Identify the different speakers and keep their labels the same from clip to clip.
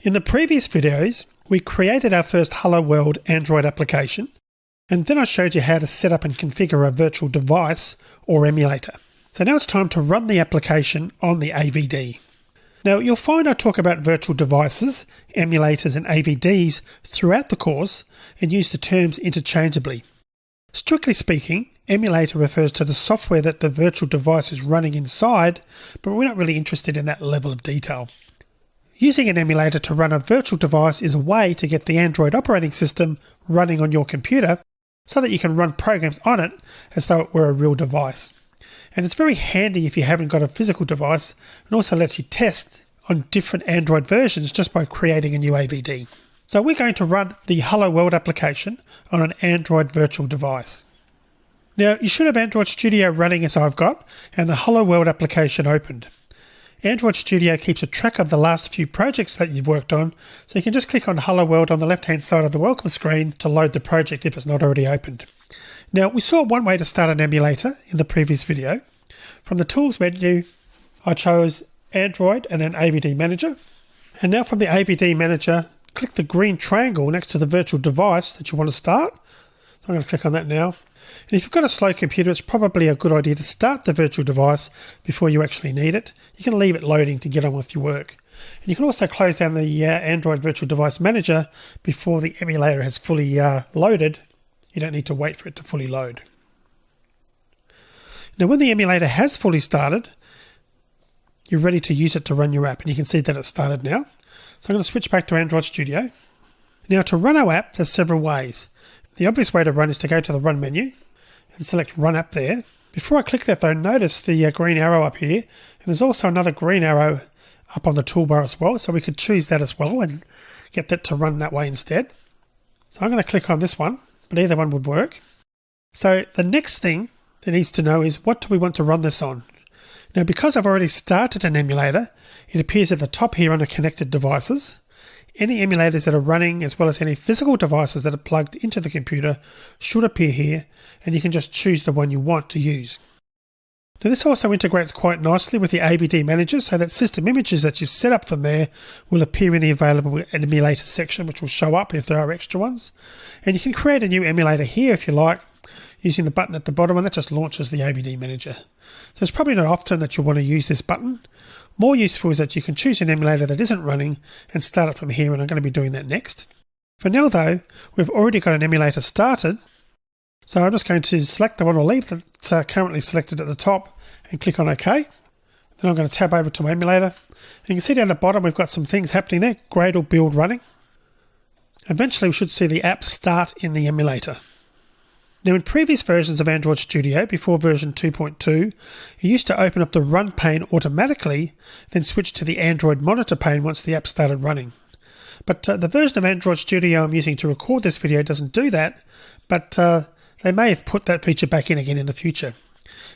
Speaker 1: In the previous videos, we created our first Hello World Android application, and then I showed you how to set up and configure a virtual device or emulator. So now it's time to run the application on the AVD. Now you'll find I talk about virtual devices, emulators and AVDs throughout the course and use the terms interchangeably. Strictly speaking, emulator refers to the software that the virtual device is running inside, but we're not really interested in that level of detail. Using an emulator to run a virtual device is a way to get the Android operating system running on your computer so that you can run programs on it as though it were a real device. And it's very handy if you haven't got a physical device, and also lets you test on different Android versions just by creating a new AVD. So we're going to run the Hello World application on an Android virtual device. Now you should have Android Studio running as I've got, and the Hello World application opened. Android Studio keeps a track of the last few projects that you've worked on, so you can just click on Hello World on the left hand side of the welcome screen to load the project if it's not already opened. Now we saw one way to start an emulator in the previous video. From the Tools menu, I chose Android and then AVD Manager. And now from the AVD Manager, click the green triangle next to the virtual device that you want to start. So I'm going to click on that now. And if you've got a slow computer, it's probably a good idea to start the virtual device before you actually need it. You can leave it loading to get on with your work. And you can also close down the Android Virtual Device Manager before the emulator has fully loaded. You don't need to wait for it to fully load. Now when the emulator has fully started, you're ready to use it to run your app. And you can see that it's started now. So I'm going to switch back to Android Studio. Now to run our app, there's several ways. The obvious way to run is to go to the Run menu and select Run App there. Before I click that though, notice the green arrow up here, and there's also another green arrow up on the toolbar as well, so we could choose that as well and get that to run that way instead. So I'm going to click on this one, but either one would work. So the next thing that needs to know is, what do we want to run this on? Now because I've already started an emulator, it appears at the top here under Connected Devices. Any emulators that are running, as well as any physical devices that are plugged into the computer, should appear here, and you can just choose the one you want to use. Now this also integrates quite nicely with the AVD Manager, so that system images that you've set up from there will appear in the available emulator section, which will show up if there are extra ones. And you can create a new emulator here if you like, using the button at the bottom, and that just launches the AVD Manager. So it's probably not often that you'll want to use this button. More useful is that you can choose an emulator that isn't running and start it from here, and I'm going to be doing that next. For now though, we've already got an emulator started, so I'm just going to select the one or leave that's currently selected at the top and click on OK. Then I'm going to tab over to my emulator, and you can see down the bottom we've got some things happening there. Gradle build running. Eventually we should see the app start in the emulator. Now in previous versions of Android Studio, before version 2.2, you used to open up the Run pane automatically, then switch to the Android Monitor pane once the app started running. But the version of Android Studio I'm using to record this video doesn't do that, but they may have put that feature back in again in the future.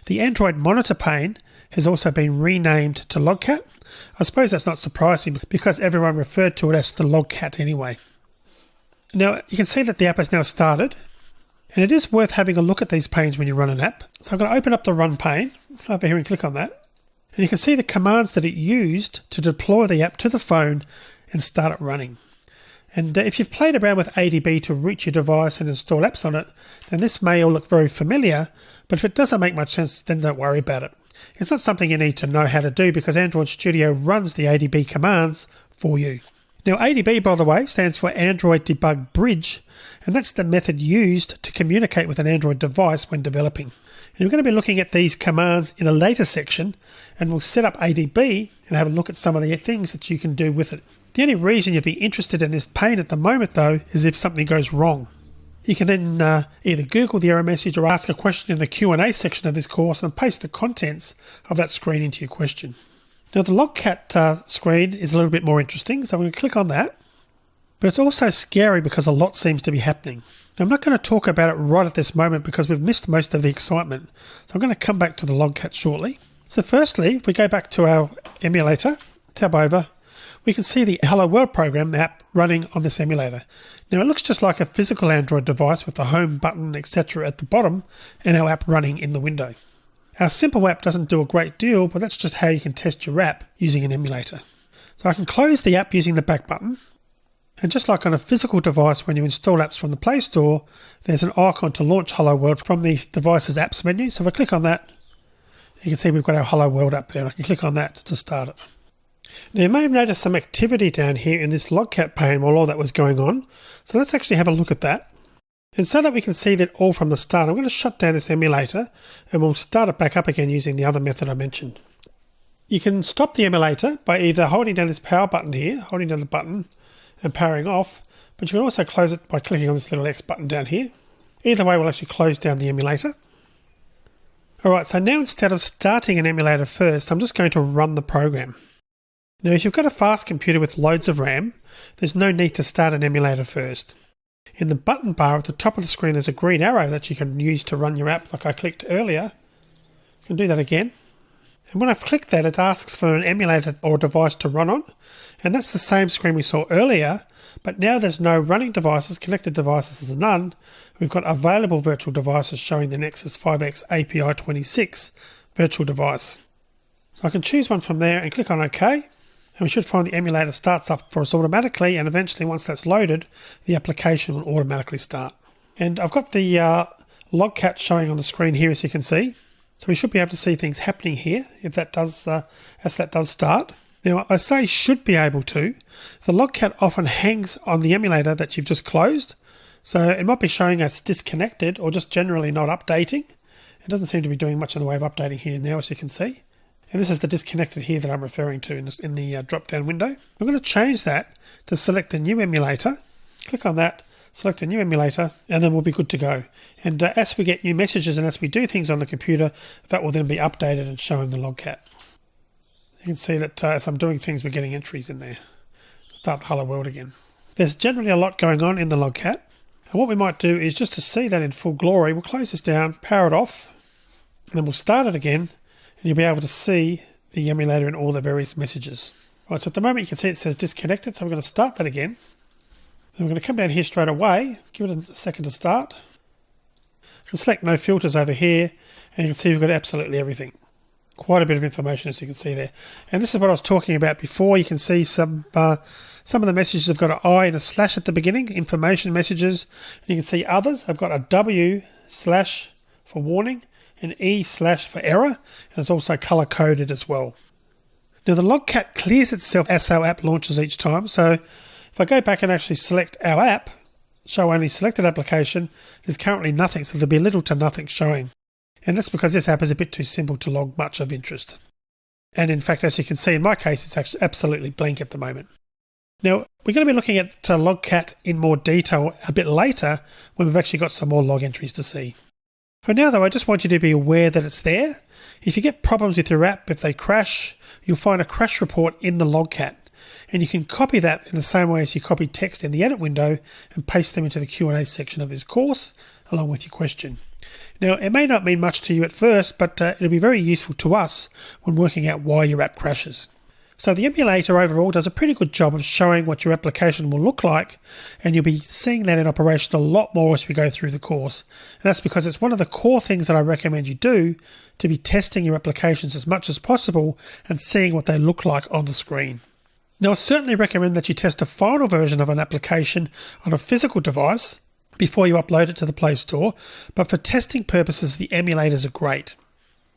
Speaker 1: The Android Monitor pane has also been renamed to Logcat. I suppose that's not surprising because everyone referred to it as the Logcat anyway. Now you can see that the app has now started. And it is worth having a look at these panes when you run an app. So I'm going to open up the Run pane over here and click on that. And you can see the commands that it used to deploy the app to the phone and start it running. And if you've played around with ADB to root your device and install apps on it, then this may all look very familiar, but if it doesn't make much sense, then don't worry about it. It's not something you need to know how to do because Android Studio runs the ADB commands for you. Now ADB, by the way, stands for Android Debug Bridge, and that's the method used to communicate with an Android device when developing. And we're going to be looking at these commands in a later section, and we'll set up ADB and have a look at some of the things that you can do with it. The only reason you'd be interested in this pane at the moment though is if something goes wrong. You can then either Google the error message or ask a question in the Q&A section of this course and paste the contents of that screen into your question. Now the Logcat screen is a little bit more interesting, so I'm going to click on that. But it's also scary because a lot seems to be happening. Now, I'm not going to talk about it right at this moment because we've missed most of the excitement. So I'm going to come back to the Logcat shortly. So firstly, if we go back to our emulator, tab over, we can see the Hello World program app running on this emulator. Now it looks just like a physical Android device with the home button, etc. at the bottom and our app running in the window. Our simple app doesn't do a great deal, but that's just how you can test your app using an emulator. So So I can close the app using the back button. And just like on a physical device, when you install apps from the Play Store, there's an icon to launch Hello World from the device's apps menu. So if I click on that, you can see we've got our Hello World app there, and I can click on that to start it. Now you may have noticed some activity down here in this logcat pane while all that was going on. So let's actually have a look at that. And so that we can see that all from the start, I'm going to shut down this emulator and we'll start it back up again using the other method I mentioned. You can stop the emulator by either holding down this power button here, holding down the button and powering off, but you can also close it by clicking on this little X button down here. Either way will actually close down the emulator. Alright, so now instead of starting an emulator first, I'm just going to run the program. Now if you've got a fast computer with loads of RAM, there's no need to start an emulator first. In the button bar at the top of the screen there's a green arrow that you can use to run your app like I clicked earlier. You can do that again. And when I've clicked that, it asks for an emulator or device to run on. And that's the same screen we saw earlier, but now there's no running devices, connected devices is none. We've got available virtual devices showing the Nexus 5X API 26 virtual device. So I can choose one from there and click on OK. And we should find the emulator starts up for us automatically, and eventually once that's loaded, the application will automatically start. And I've got the logcat showing on the screen here, as you can see. So we should be able to see things happening here if that does, as that does start. Now I say should be able to. The logcat often hangs on the emulator that you've just closed. So it might be showing us disconnected or just generally not updating. It doesn't seem to be doing much in the way of updating here now, as you can see. And this is the disconnected here that I'm referring to in the drop-down window. I'm going to change that to select a new emulator. Click on that, select a new emulator, and then we'll be good to go. And as we get new messages and as we do things on the computer, that will then be updated and showing the logcat. You can see that as I'm doing things, we're getting entries in there. Start the Hello World again. There's generally a lot going on in the logcat. And what we might do is, just to see that in full glory, we'll close this down, power it off, and then we'll start it again. And you'll be able to see the emulator in all the various messages. Right, so at the moment you can see it says disconnected, so we're going to start that again. Then we're going to come down here straight away, give it a second to start. You can select no filters over here, and you can see we've got absolutely everything. Quite a bit of information, as you can see there. And this is what I was talking about before. You can see some of the messages have got an I and a slash at the beginning, information messages. And you can see others have got a W/ for warning, and E/ for error, and it's also color coded as well. Now the logcat clears itself as our app launches each time, so if I go back and actually select our app, show only selected application, there's currently nothing, so there'll be little to nothing showing. And that's because this app is a bit too simple to log much of interest. And in fact, as you can see in my case, it's actually absolutely blank at the moment. Now, we're going to be looking at logcat in more detail a bit later when we've actually got some more log entries to see. For now though, I just want you to be aware that it's there. If you get problems with your app, if they crash, you'll find a crash report in the logcat. And you can copy that in the same way as you copy text in the edit window and paste them into the Q&A section of this course, along with your question. Now, it may not mean much to you at first, but it'll be very useful to us when working out why your app crashes. So the emulator overall does a pretty good job of showing what your application will look like, and you'll be seeing that in operation a lot more as we go through the course. And that's because it's one of the core things that I recommend you do, to be testing your applications as much as possible and seeing what they look like on the screen. Now, I certainly recommend that you test a final version of an application on a physical device before you upload it to the Play Store, but for testing purposes, the emulators are great.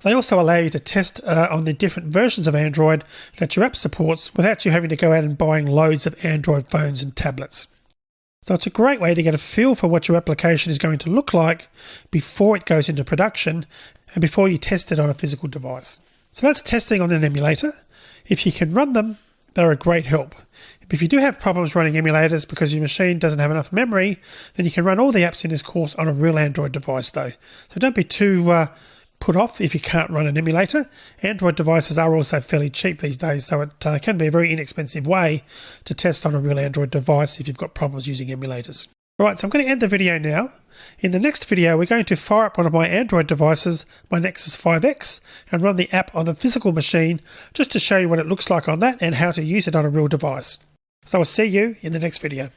Speaker 1: They also allow you to test on the different versions of Android that your app supports without you having to go out and buying loads of Android phones and tablets. So it's a great way to get a feel for what your application is going to look like before it goes into production and before you test it on a physical device. So that's testing on an emulator. If you can run them, they're a great help. If you do have problems running emulators because your machine doesn't have enough memory, then you can run all the apps in this course on a real Android device though. So don't be too put off if you can't run an emulator. Android devices are also fairly cheap these days, so it can be a very inexpensive way to test on a real Android device if you've got problems using emulators. Alright, so I'm going to end the video now. In the next video, we're going to fire up one of my Android devices, my Nexus 5X, and run the app on the physical machine just to show you what it looks like on that and how to use it on a real device. So I'll see you in the next video.